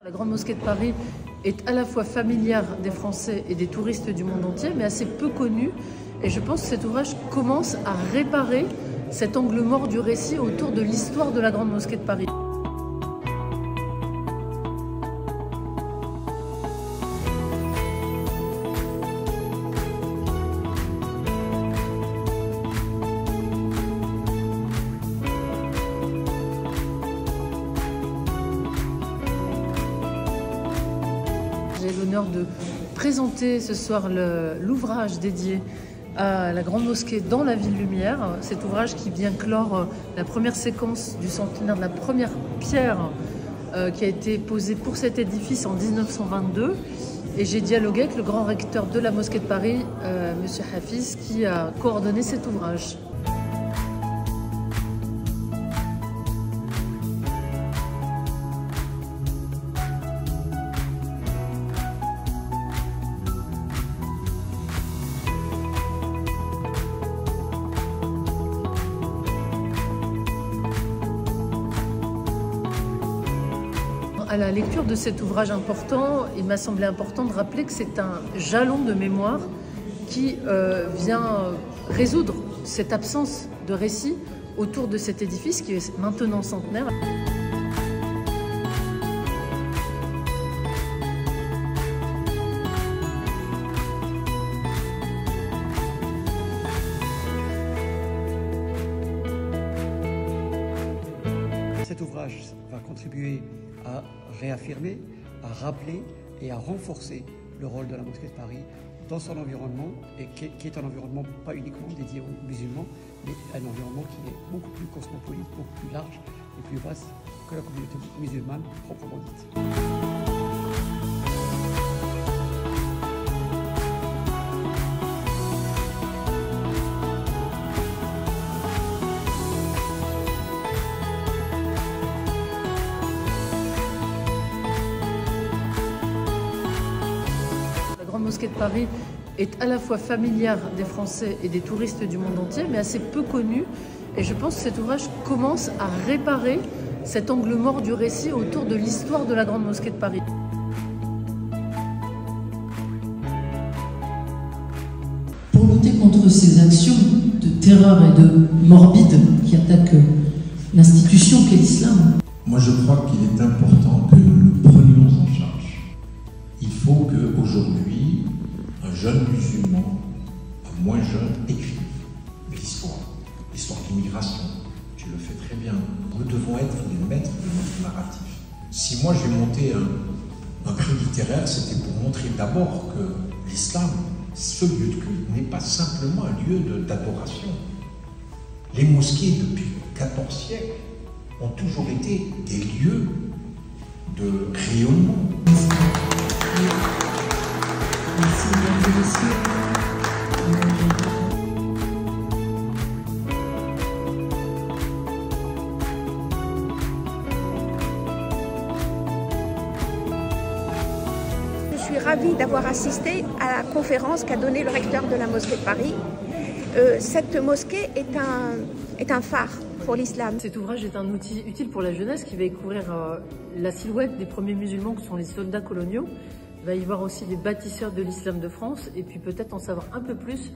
La Grande Mosquée de Paris est à la fois familière des Français et des touristes du monde entier, mais assez peu connue. Et je pense que cet ouvrage commence à réparer cet angle mort du récit autour de l'histoire de la Grande Mosquée de Paris. J'ai l'honneur de présenter ce soir l'ouvrage dédié à la Grande Mosquée dans la Ville Lumière. Cet ouvrage qui vient clore la première séquence du centenaire de la première pierre qui a été posée pour cet édifice en 1922. Et j'ai dialogué avec le grand recteur de la Mosquée de Paris, M. Hafiz, qui a coordonné cet ouvrage. À la lecture de cet ouvrage important, il m'a semblé important de rappeler que c'est un jalon de mémoire qui vient résoudre cette absence de récit autour de cet édifice qui est maintenant centenaire. Cet ouvrage va contribuer à réaffirmer, à rappeler et à renforcer le rôle de la Mosquée de Paris dans son environnement, et qui est un environnement pas uniquement dédié aux musulmans, mais un environnement qui est beaucoup plus cosmopolite, beaucoup plus large et plus vaste que la communauté musulmane proprement dite. La Grande Mosquée de Paris est à la fois familière des Français et des touristes du monde entier, mais assez peu connue. Et je pense que cet ouvrage commence à réparer cet angle mort du récit autour de l'histoire de la Grande Mosquée de Paris. Pour lutter contre ces actions de terreur et de morbide qui attaquent l'institution qu'est l'islam, moi je crois qu'il est important que nous le prenions en charge. Il faut qu'aujourd'hui, un jeune musulman, un moins jeune, écrive l'histoire de l'immigration. Tu le fais très bien. Nous devons être les maîtres de notre narratif. Si moi j'ai monté un prix littéraire, c'était pour montrer d'abord que l'islam, ce lieu de culte, n'est pas simplement un lieu d'adoration. Les mosquées, depuis 14 siècles, ont toujours été des lieux de rayonnement. merci mesdames et messieurs. Je suis ravie d'avoir assisté à la conférence qu'a donnée le recteur de la Mosquée de Paris. Cette mosquée est un phare pour l'islam. Cet ouvrage est un outil utile pour la jeunesse qui va découvrir la silhouette des premiers musulmans que sont les soldats coloniaux. Il va y voir aussi les bâtisseurs de l'islam de France et puis peut-être en savoir un peu plus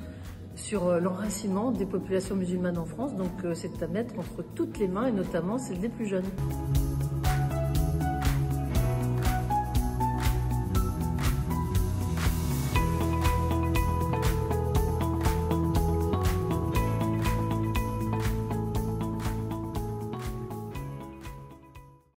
sur l'enracinement des populations musulmanes en France. Donc c'est à mettre entre toutes les mains et notamment celles des plus jeunes.